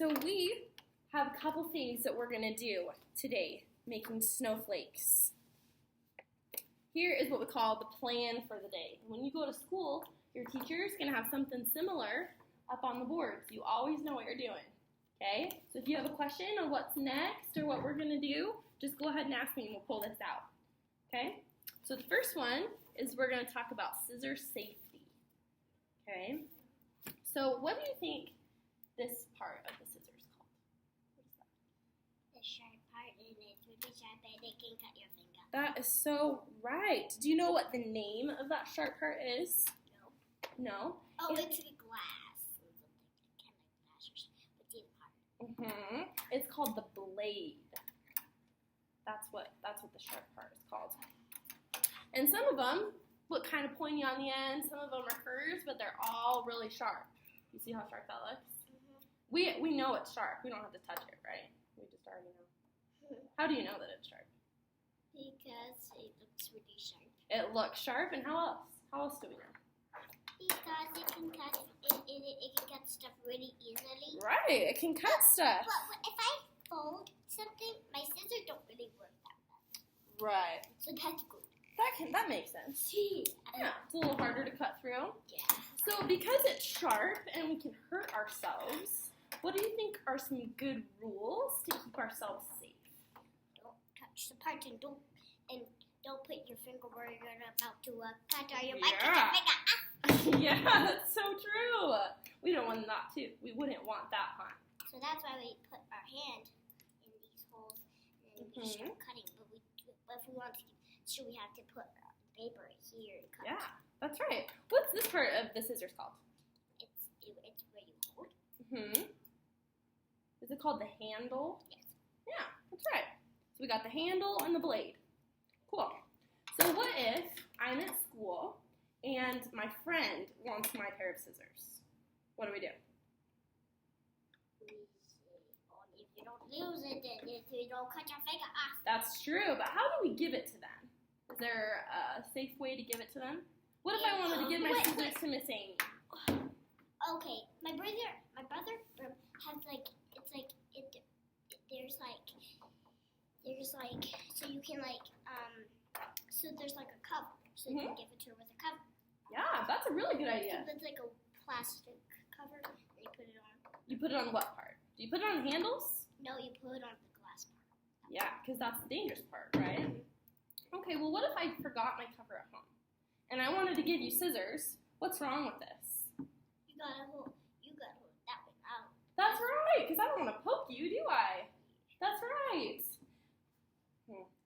So we have a couple things that we're going to do today, making snowflakes. Here is what we call the plan for the day. When you go to school, your teacher is going to have something similar up on the board, so you always know what you're doing. Okay? So if you have a question on what's next or what we're going to do, just go ahead and ask me and we'll pull this out. Okay? So the first one is we're going to talk about scissor safety. Okay? So what do you think this part of the scissors is called? What is that? The sharp part, and it's really sharp and it can cut your finger. That is so right. Do you know what the name of that sharp part is? No? Oh, it's the glass. Something kind of glass or the part. It's called the blade. That's what the sharp part is called. And some of them look kind of pointy on the end. Some of them are curved, but they're all really sharp. You see how sharp that looks? We know it's sharp. We don't have to touch it, right? We just already know. How do you know that it's sharp? Because it looks really sharp. It looks sharp, and how else? How else do we know? Because it can cut stuff really easily. Right, it can cut stuff. But if I fold something, my scissors don't really work that well. Right. So that's good. That makes sense. Yeah, it's a little harder to cut through. Yeah. So because it's sharp and we can hurt ourselves, what do you think are some good rules to keep ourselves safe? Don't touch the part and don't put your finger where you're about to cut or you might cut your finger. Yeah, that's so true. We don't want that too. We wouldn't want that, huh? So that's why we put our hand in these holes and we start cutting. But if we want to, so we have to put paper here and cut. Yeah, that's right. What's this part of the scissors called? It's where you hold. Is it called the handle? Yes. Yeah, that's right. So we got the handle and the blade. Cool. So what if I'm at school and my friend wants my pair of scissors? What do we do? If you don't lose it, then if you don't cut your finger off. That's true, but how do we give it to them? Is there a safe way to give it to them? What if I wanted to give my scissors to Miss Amy? Okay, my brother has so you can so there's like a cover, so you can give it to her with a cover. Yeah, that's a really good idea. So it's like a plastic cover, and you put it on. You put it on what part? Do you put it on the handles? No, you put it on the glass part. Yeah, because that's the dangerous part, right? Okay, well, what if I forgot my cover at home, and I wanted to give you scissors? What's wrong with this? You gotta hold that one out. That's right, because I don't want to poke you, do I? That's right.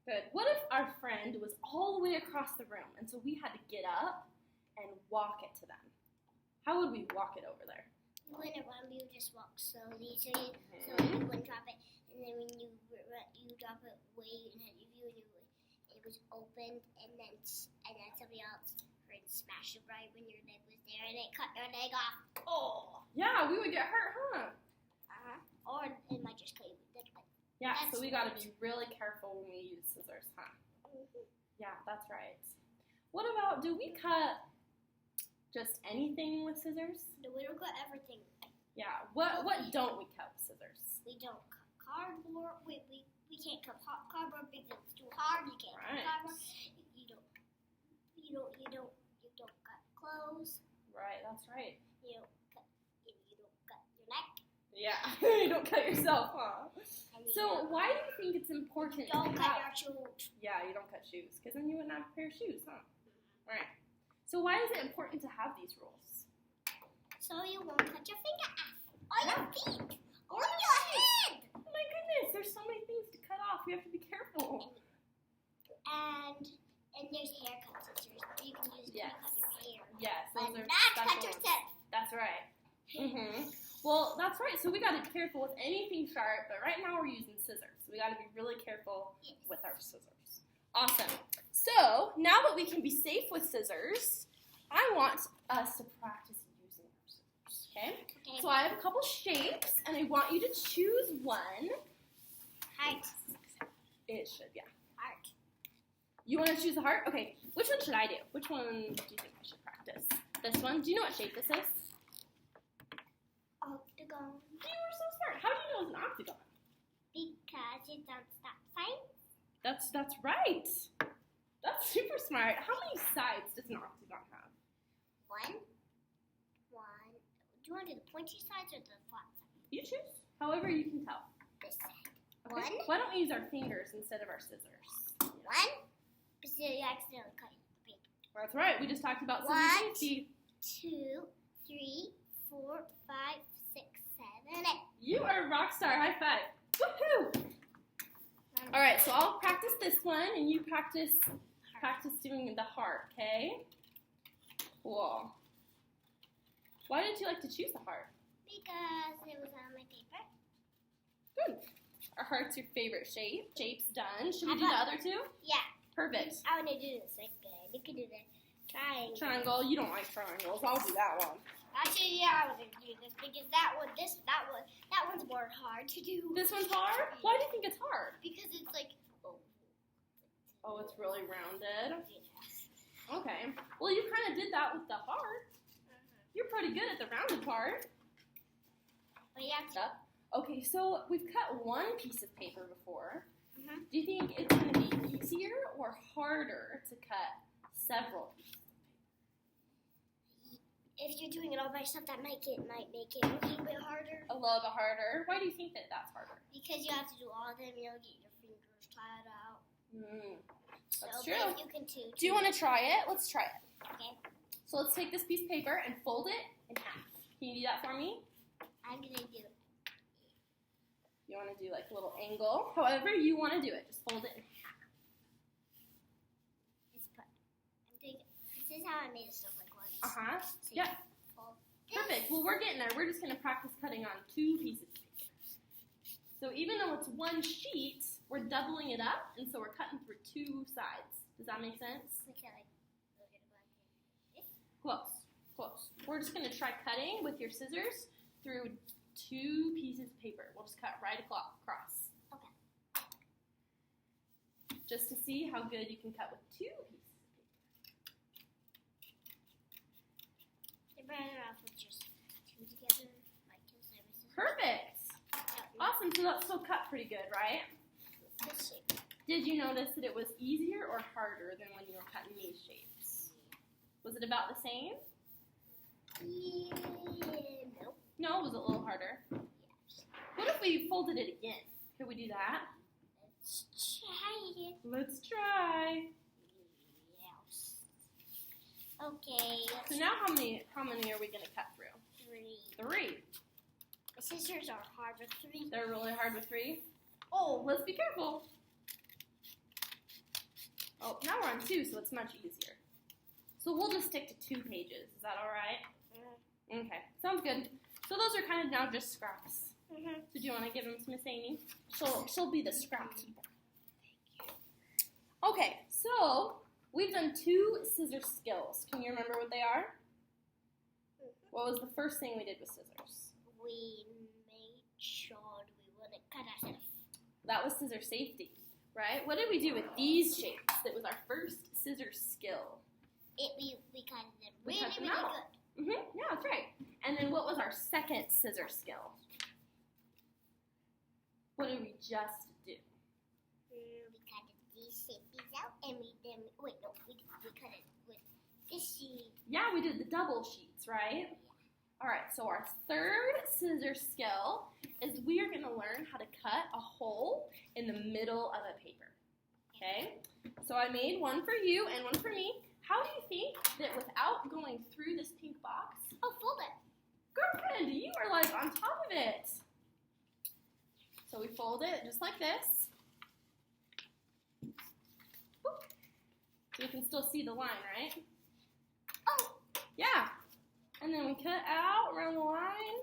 Good. What if our friend was all the way across the room, and so we had to get up and walk it to them? How would we walk it over there? You wouldn't run, you just walk slowly, so you wouldn't drop it. And then when you drop it way ahead of you, and it was opened, and then somebody else heard smash it right when your leg was there, and it cut your leg off. Oh. Yeah, we would get hurt, huh? Or it might just cut you with this one. Yeah, so we got to be really careful when we use scissors, huh? Yeah, that's right. What about, do we cut just anything with scissors? No, we don't cut everything. Yeah, what don't we cut with scissors? We don't cut cardboard. We can't cut cardboard because it's too hard. You can't cut cardboard. You don't cut clothes. Right, that's right. You don't cut your neck. Yeah, you don't cut yourself, huh? So why do you think it's important Don't to cut have... your shoes. Yeah, you don't cut shoes, because then you wouldn't have a pair of shoes, huh? Right. So why is it important to have these rules? So you won't cut your finger off. Or your feet. Or your head. Oh my goodness, there's so many things to cut off. We have to be careful. And there's haircut scissors. You can use to cut your hair. Yes, But those are not special cut yourself. ones. That's right. Well, that's right. So we got to be careful with anything sharp, but right now we're using scissors. So we got to be really careful with our scissors. Awesome. So now that we can be safe with scissors, I want us to practice using our scissors. Okay? So I have a couple shapes, and I want you to choose one. Heart. It should, yeah. Heart. You want to choose a heart? Okay. Which one should I do? Which one do you think I should practice? This one? Do you know what shape this is? Octagon. You were so smart. How That's right. That's super smart. How many sides does an octagon have? One. Do you want to do the pointy sides or the flat sides? You choose. However you can tell. This side. Okay. One. Why don't we use our fingers instead of our scissors? One. Because you accidentally cut the paper. That's right. We just talked about One, scissors safety. 2, 3, 4, 5, 6, 7, 8. You are a rock star. High five. Woohoo! All right, so I'll practice this one, and you practice doing the heart, okay? Cool. Why did you like to choose the heart? Because it was on my paper. Good. Our heart's your favorite shape. Shape's done. Should we do the other two? Yeah. Perfect. I want to do the second. You can do the triangle. Triangle. You don't like triangles. I'll do that one. Actually, yeah, I want to do this because that one's more hard to do. This one's hard? Why do you think it's hard? Because it's like, Oh, it's really rounded. yeah. Okay. Well, you kind of did that with the heart. You're pretty good at the rounded part. But you have to. Okay, so we've cut one piece of paper before. Mhm. Do you think it's going to be easier or harder to cut several pieces? If you're doing it all by yourself, that might make it a little bit harder. A little bit harder. Why do you think that that's harder? Because you have to do all of them. You know, get your fingers tied out. That's So, true. but you can too. Do you want to try it? Let's try it. Okay. So let's take this piece of paper and fold it in half. Can you do that for me? I'm gonna do it. You want to do like a little angle. However you want to do it. Just fold it in half. This is how I made a snowflake once. Uh-huh. So Yeah. fold this. Perfect. Well, we're getting there. We're just going to practice cutting on 2 pieces of paper. So even though it's one sheet, we're doubling it up, and so we're cutting through 2 sides. Does that make sense? Close. Close. We're just going to try cutting with your scissors through 2 pieces of paper. We'll just cut right across. Okay. Just to see how good you can cut with 2 pieces. Better off with just 2 together, like scissors. Perfect. Awesome. So that's still cut pretty good, right? This shape. Did you notice that it was easier or harder than when you were cutting these shapes? Was it about the same? Yeah, no. No, it was a little harder. Yes. What if we folded it again? Could we do that? Let's try it. Let's try. Yes. Okay. So now how many are we going to cut through? 3. 3. The scissors are hard with 3. They're really hard with 3. Oh, let's be careful. Oh, now we're on 2, so it's much easier. So we'll just stick to 2 pages. Is that all right? Okay, sounds good. So those are kind of now just scraps. Mm-hmm. So do you want to give them to Miss Amy? She'll be the scrap keeper. Okay, so we've done 2 scissor skills. Can you remember what they are? What was the first thing we did with scissors? We made sure we wouldn't cut ourselves. That was scissor safety, right? What did we do with these shapes? That was our first scissor skill. We cut them We really, cut them really out. good. Yeah, that's right. And then what was our second scissor skill? What did we just do? We cut these out, and we cut it with this sheet. Yeah, we did the double sheets, right? All right, so our third scissor skill is we are going to learn how to cut a hole in the middle of a paper, okay? So I made one for you and one for me. How do you think that without going through this pink box, Oh, fold it. girlfriend, you are like on top of it. So we fold it just like this. Boop. So you can still see the line, right? Oh, Yeah. And then we cut out around the line.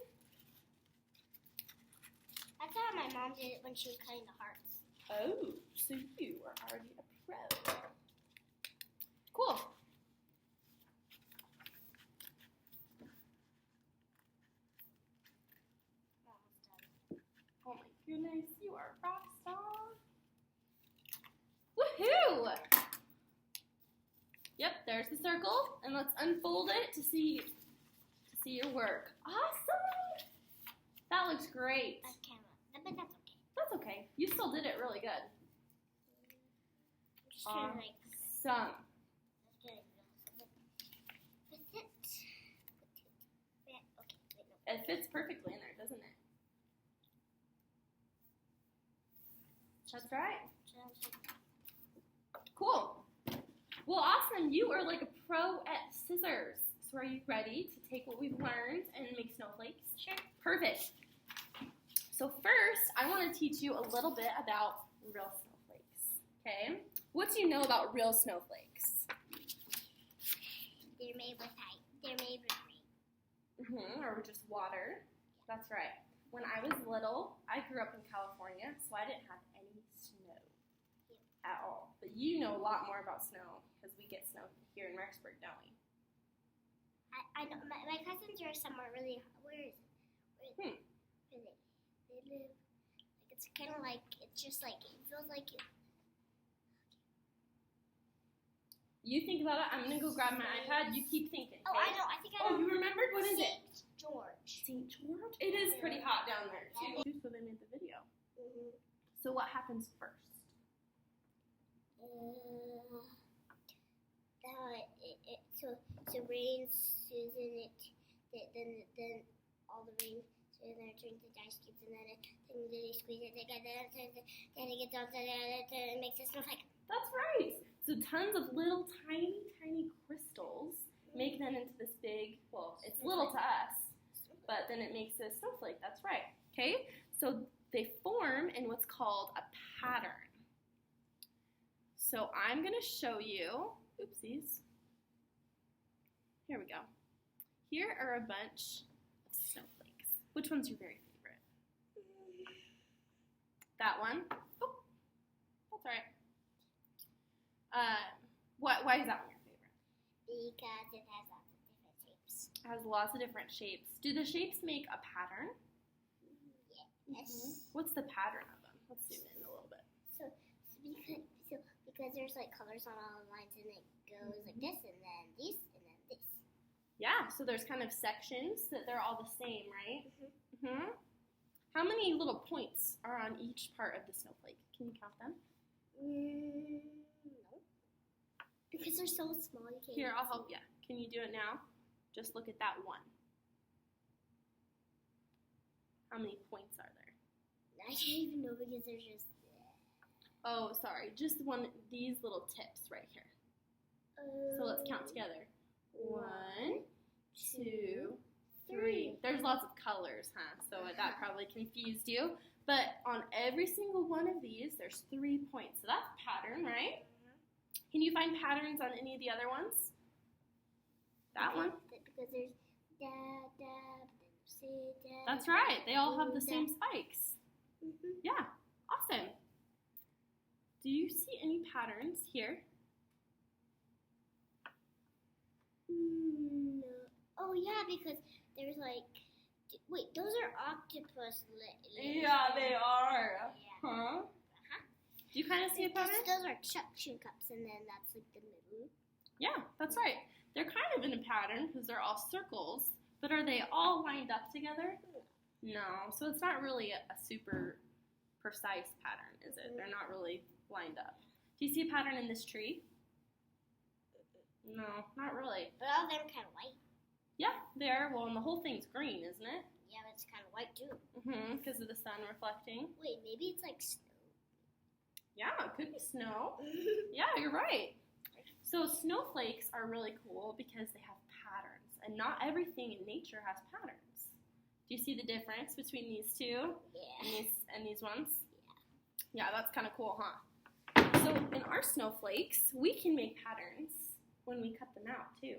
that's how my mom did it when she was cutting the hearts. Oh, so you are already a pro. Cool. Almost done. Oh my goodness, you are a rock star. Woohoo! Yep, there's the circle, and let's unfold it to see your work. Awesome! That looks great. Off camera. But that's okay. That's okay. You still did it really good. Just trying to like. Awesome. It fits perfectly in there, doesn't it? That's right. Cool. Well, awesome. You are like a pro at scissors. So are you ready to take what we've learned and make snowflakes? Sure. Perfect. So first, I want to teach you a little bit about real snowflakes. Okay? What do you know about real snowflakes? They're made with ice. They're made with rain. Or just water. That's right. When I was little, I grew up in California, so I didn't have any snow at all. But you know a lot more about snow because we get snow here in Rexburg, don't we? I know. My cousins are somewhere really. Where is it? Where they live. Like it's kind of like it's just like it feels like it. You think about it. I'm gonna go grab my iPad. You keep thinking. Okay? Oh, I know. I think I know. Oh, you remembered? What is it? St. George. St. George? It is pretty hot down there too. So they made the video. So what happens first? So rain season then all the rain so then it turns into ice cubes and then they squeeze it together then it gets all together and it makes a snowflake. That's right. So tons of little tiny crystals make them into this big, well, it's little to us, but then it makes a snowflake. That's right. Okay? So they form in what's called a pattern. So I'm going to show you, oopsies. Here we go. Here are a bunch of snowflakes. Which one's your very favorite? That one? Oh, that's all right. Why is that one your favorite? Because it has lots of different shapes. It has lots of different shapes. Do the shapes make a pattern? Yes. What's the pattern of them? Let's zoom in a little bit. Because there's like colors on all the lines and it goes like this and then this and then this. Yeah, so there's kind of sections that they're all the same, right? How many little points are on each part of the snowflake? Can you count them? No. Because they're so small you can't. Here, I'll help you. Can you do it now? Just look at that one. How many points are there? I can't even know because there's just. Oh, sorry. Just these little tips right here. So let's count together. 1, 2, 3. There's lots of colors, huh? So that probably confused you. But on every single one of these, there's 3 points. So that's a pattern, right? Can you find patterns on any of the other ones? That one. Because there's That's right. They all have the same spikes. Yeah. Awesome. Do you see any patterns here? No. Oh yeah, because there's like. Wait, those are octopus lips. Yeah, they are. Yeah. Huh? Do you kind of see a pattern? Those are suction cups, and then that's like the middle. Yeah, that's right. They're kind of in a pattern because they're all circles, but are they all lined up together? No, so it's not really a super precise pattern, is it? They're not really lined up. Do you see a pattern in this tree? No, not really. But all of them are kind of white. Yeah, they are. Well, and the whole thing's green, isn't it? Yeah, but it's kind of white too. Because of the sun reflecting. Wait, maybe it's like snow. Yeah, it could be snow. Yeah, you're right. So snowflakes are really cool because they have patterns, and not everything in nature has patterns. Do you see the difference between these two? Yeah. And these ones? Yeah, that's kind of cool, huh? So in our snowflakes, we can make patterns when we cut them out too,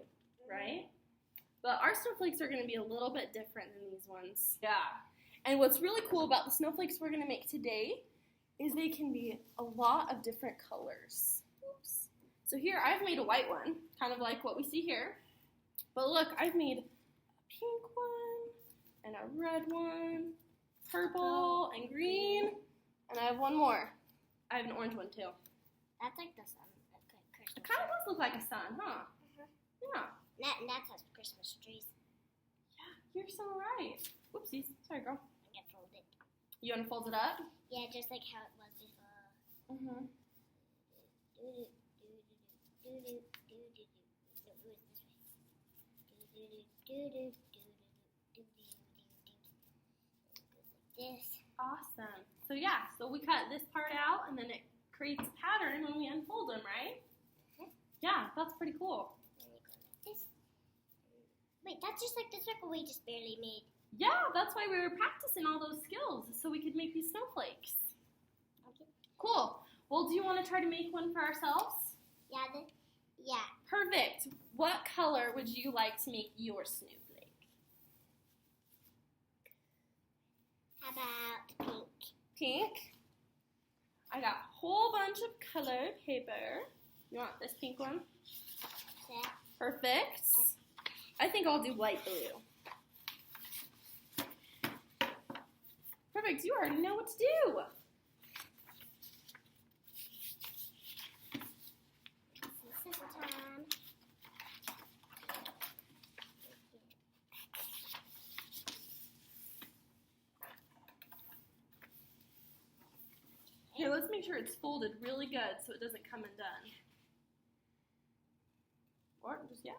right? But our snowflakes are going to be a little bit different than these ones. Yeah. And what's really cool about the snowflakes we're going to make today is they can be a lot of different colors. Oops. So here I've made a white one, kind of like what we see here. But look, I've made a pink one and a red one, purple and green, and I have one more. I have an orange one too. That's like the sun. It kind of does look like a sun, huh? Yeah. And that has Christmas trees. Yeah, you're so right. Whoopsies. Sorry, girl. I get folded. You want to fold it up? Yeah, just like how it was before. Mm-hmm. This. Awesome. So yeah, so we cut this part out and then it creates a pattern when we unfold them, right? Yeah, that's pretty cool. This. Wait, that's just like the circle we just barely made. Yeah, that's why we were practicing all those skills, so we could make these snowflakes. Okay. Cool. Well, do you want to try to make one for ourselves? Yeah, yeah. Perfect. What color would you like to make your snowflake? How about pink? Pink. I got a whole bunch of colored paper. You want this pink one? Yeah. Perfect. I think I'll do light blue. Perfect. You already know what to do. Scissor time. Here, let's make sure it's folded really good so it doesn't come undone. Or just, yeah.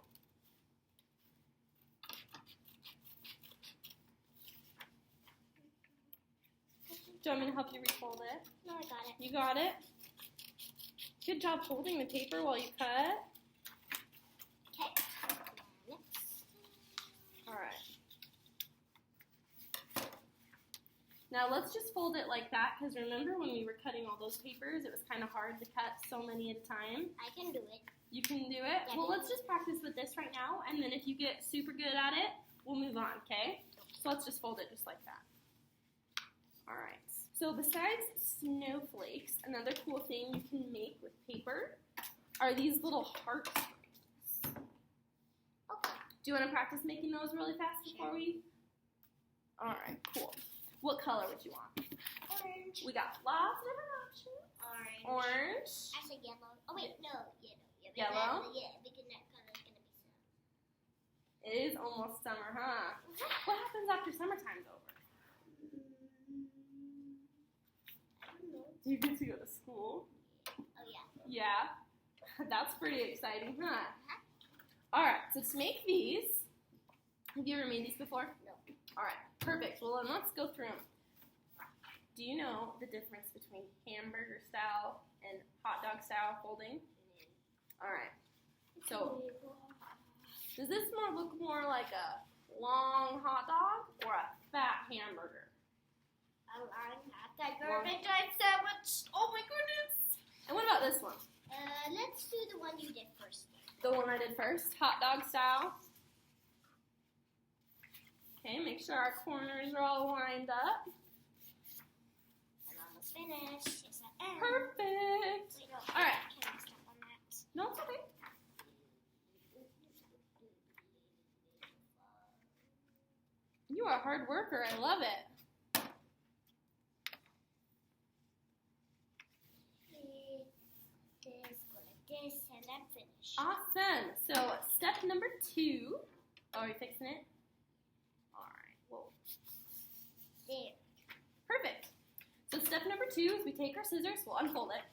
Do you want me to help you refold it? No, I got it. You got it? Good job holding the paper while you cut. Okay. Next. Alright. Now let's just fold it like that, because remember when we were cutting all those papers, it was kind of hard to cut so many at a time. I can do it. You can do it? Yeah, Well, let's just practice with this right now, and then if you get super good at it, we'll move on, okay? So let's just fold it just like that. Alright. So besides snowflakes, another cool thing you can make with paper are these little heart strings. Okay. Do you want to practice making those really fast before we? Alright, cool. What color would you want? Orange. We got lots of different options. Orange. I said yellow. Oh wait, no, yellow. Yellow? Yeah, because that color is gonna be summer. It is almost summer, huh? What happens after summertime's over? I don't know. Do you get to go to school? Oh yeah. Yeah. That's pretty exciting, huh? Alright, so to make these, have you ever made these before? No. Alright, perfect. Well, then let's go through them. Do you know the difference between hamburger style and hot dog style folding? Alright, so does this look more like a long hot dog or a fat hamburger? A long hot dog or a big giant sandwich. Oh my goodness! And what about this one? Let's do the one you did first. The one I did first, hot dog style. Okay, make sure our corners are all lined up. I'm almost finished. Yes, I am. Perfect! Wait, no, All right. I can't stop on that. No, it's okay. You are a hard worker. I love it. This, and I'm finished. Awesome. So step number 2. Oh, are you fixing it? All right. Whoa. There. Perfect. So step number 2 is we take our scissors. We'll unfold it.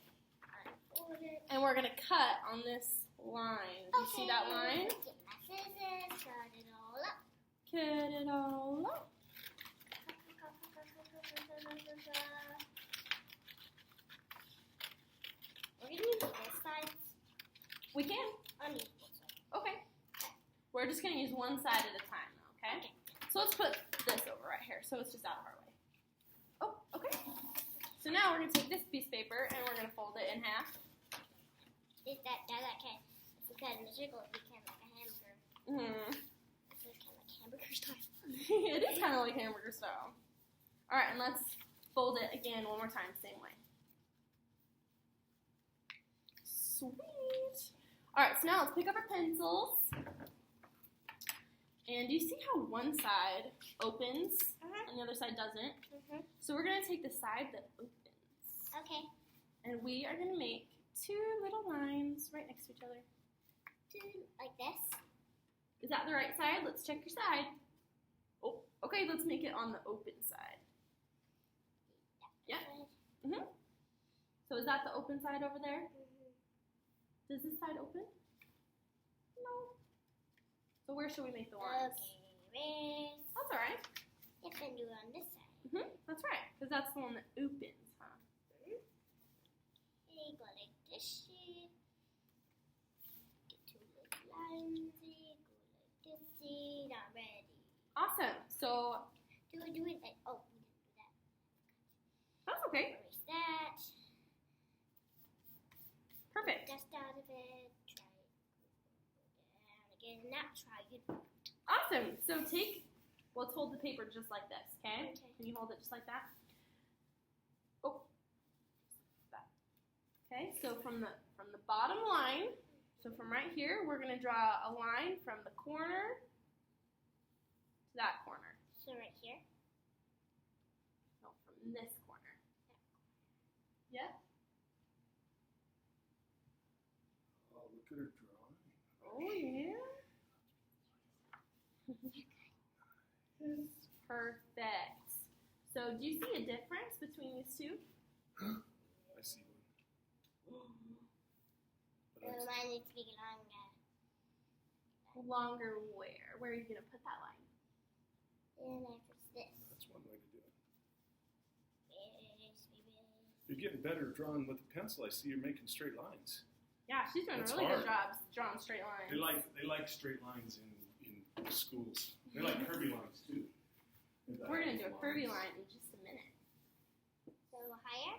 Unfold it. And we're going to cut on this line. Do you see that line? Get my scissors, cut it all up. Cut it all up. We're going to use both sides. We can. On these both sides. Okay. We're just going to use one side at a time, okay? So let's put this over right here so it's just out of our way. Oh, okay. So now we're going to take this piece of paper and we're going to fold it in half. That can, if we cut in a circle, it became like a hamburger. Mm-hmm. It's kind of like hamburger style. It is kind of like hamburger style. All right, and let's fold it again one more time, same way. Sweet. All right, so now let's pick up our pencils. And do you see how one side opens and the other side doesn't? So we're going to take the side that opens. Okay. And we are going to make 2 little lines right next to each other. Like this? Is that the right side? Let's check your side. Oh, okay, let's make it on the open side. Yeah. So is that the open side over there? Does this side open? No. So where should we make the lines? Okay, That's all right. If I do it on this side. That's right, because that's the one that opens, huh? Okay, go like this shape. Get two little lines. Go like this shape. I'm ready. Awesome. So Do it like, oh, we didn't do that. that's okay. Erase that. Perfect. Dust out of it. Try it. Go down again. Now try it. Awesome. So let's hold the paper just like this, okay? Okay. Can you hold it just like that? Oh, that. Okay. So from the bottom line, so from right here, we're gonna draw a line from the corner to that corner. So right here. No, from this corner. Yeah. Oh, look at her drawing. Oh yeah. Perfect. So do you see a difference between these two? I see one. But I Mine needs to be longer. Longer where? Where are you gonna put that line? And after this. that's one way to do it. Erase. You're getting better at drawing with a pencil. I see you're making straight lines. Yeah, she's doing That's a really hard. good job drawing straight lines. They like straight lines in schools. They like curvy lines too. We're gonna do a curvy line in just a minute. So higher?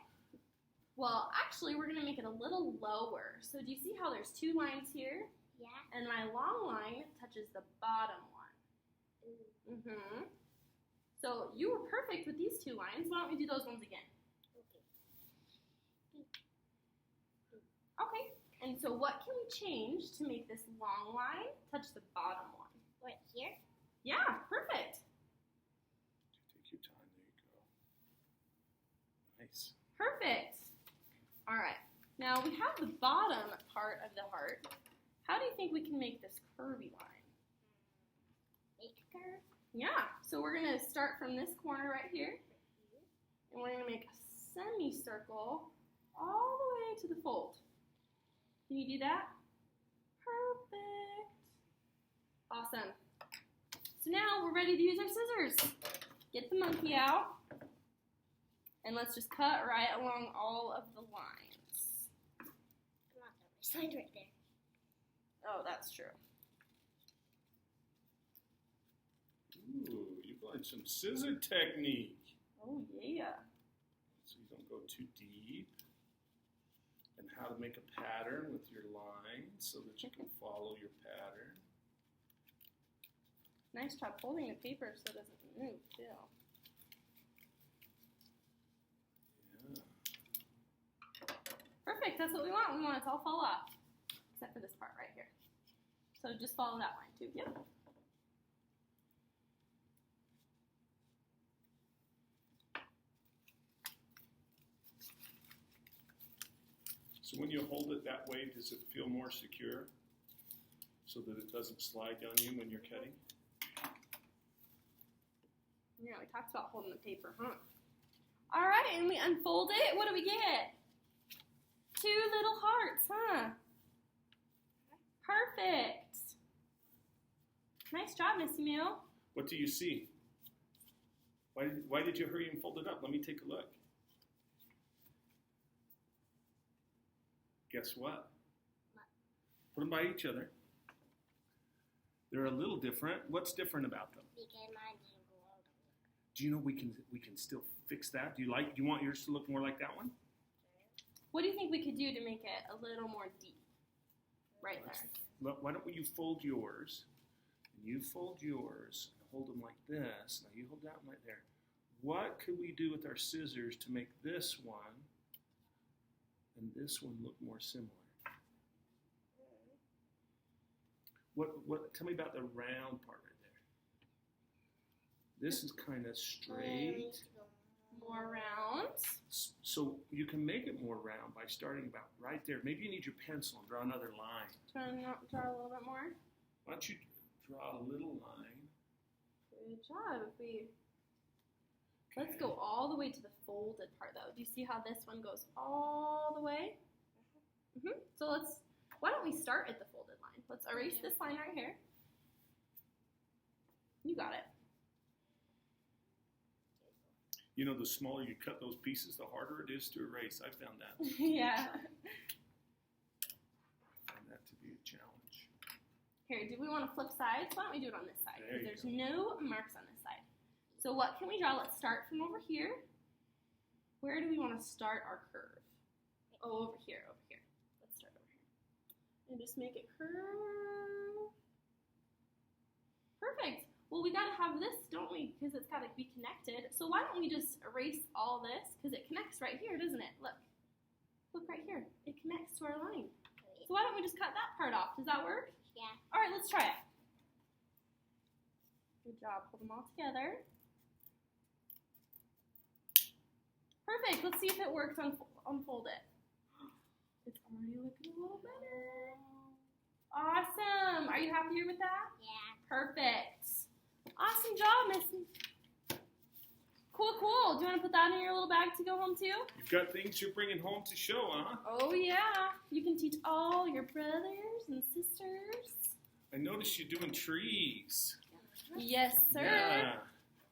Well, actually, we're gonna make it a little lower. So do you see how there's two lines here? Yeah. And my long line touches the bottom one. Ooh. So you were perfect with these two lines. Why don't we do those ones again? Okay. Okay. And so what can we change to make this long line touch the bottom one? Right here? Yeah, perfect. Take your time. There you go. Nice. Perfect. All right. Now we have the bottom part of the heart. How do you think we can make this curvy line? Make a curve. Yeah. So we're going to start from this corner right here. And we're going to make a semicircle all the way to the fold. Can you do that? Perfect. Awesome. So now we're ready to use our scissors. Get the monkey out. And let's just cut right along all of the lines. Come on, my sign's right there. Oh, that's true. Ooh, you've learned some scissor technique. Oh, yeah. So you don't go too deep. And how to make a pattern with your lines so that you can follow your pattern. Nice job holding the paper so it doesn't move, too. Yeah. Perfect. That's what we want. We want it to all fall off. Except for this part right here. So just follow that line, too. Yep. So when you hold it that way, does it feel more secure so that it doesn't slide down you when you're cutting? Yeah, we talked about holding the paper, huh? All right, and we unfold it. What do we get? Two little hearts, huh? Perfect. Nice job, Miss Emile. What do you see? Why did you hurry and fold it up? Let me take a look. Guess what? Put them by each other. They're a little different. What's different about them? Because mine didn't go all the way. Do you know we can still fix that? Do you want yours to look more like that one? What do you think we could do to make it a little more deep? Right there. Look, why don't you fold yours? And you fold yours and hold them like this. Now you hold that one right there. What could we do with our scissors to make this one and this one look more similar? Tell me about the round part right there. This is kind of straight. More round. So you can make it more round by starting about right there. Maybe you need your pencil and draw another line. Draw a little bit more. Why don't you draw a little line? Good job. Let's go all the way to the folded part, though. Do you see how this one goes all the way? So let's Why don't we start at the folded line? Let's erase this line right here. You got it. You know, the smaller you cut those pieces, the harder it is to erase. I found that. Yeah. I found that to be a challenge. Here, do we want to flip sides? Why don't we do it on this side? There you Because there's no marks on this side. So what can we draw? Let's start from over here. Where do we want to start our curve? Oh, over here, over here. Let's start over here. And just make it curve. Perfect. Well, we got to have this, don't we? Because it's got to be connected. So why don't we just erase all this? Because it connects right here, doesn't it? Look. Look right here. It connects to our line. So why don't we just cut that part off? Does that work? Yeah. All right, let's try it. Good job. Hold them all together. Perfect. Let's see if it works. Unfold it. It's already looking a little better. Awesome. Are you happier with that? Yeah. Perfect. Awesome job, Missy. Cool, cool. Do you want to put that in your little bag to go home too? You've got things you're bringing home to show, huh? Oh, yeah. You can teach all your brothers and sisters. I noticed you doing trees. Yes, sir. Yeah.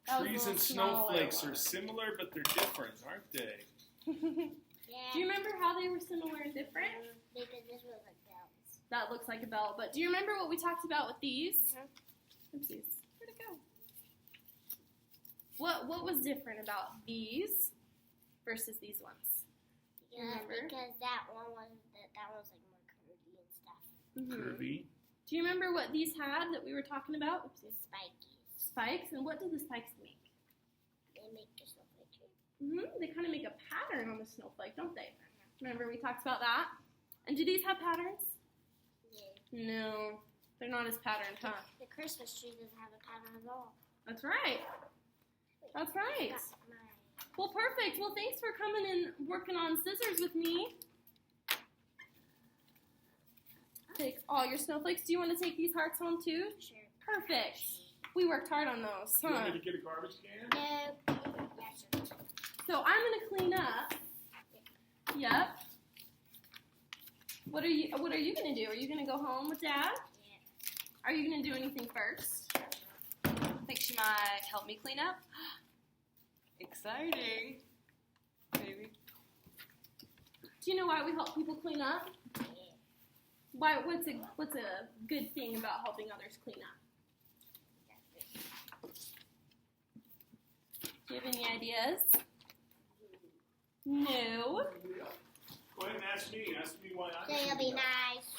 That was a Trees little and smaller snowflakes one. are similar, but they're different, aren't they? Yeah. Do you remember how they were similar and different? Because this was like bells. That looks like a bell, but do you remember what we talked about with these? Oopsies. Where'd it go? What was different about these versus these ones? Yeah, Remember? because that one was like more curvy and stuff. Curvy. Do you remember what these had that we were talking about? Oopsies. Spiky. Spikes, and what do the spikes make? They make a snowflake shape. They kind of make a pattern on the snowflake, don't they? Remember we talked about that? And do these have patterns? Yeah. No, they're not as patterned, huh? The Christmas tree doesn't have a pattern at all. That's right. That's right. Got mine. Well, perfect. Well, thanks for coming and working on scissors with me. Take all your snowflakes. Do you want to take these hearts home too? Sure. Perfect. We worked hard on those, You want huh? me to get a garbage can? No. Yeah, sure. So I'm gonna clean up. Yep. What are you gonna do? Are you gonna go home with Dad? Yeah. Are you gonna do anything first? Think she might help me clean up? Exciting. Maybe. Do you know why we help people clean up? Yeah. Why? What's a good thing about helping others clean up? Do you have any ideas? No. Go ahead and ask me. Ask me why So I you'll be nice.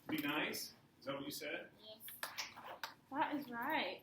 Be nice? Is that what you said? Yes. That is right.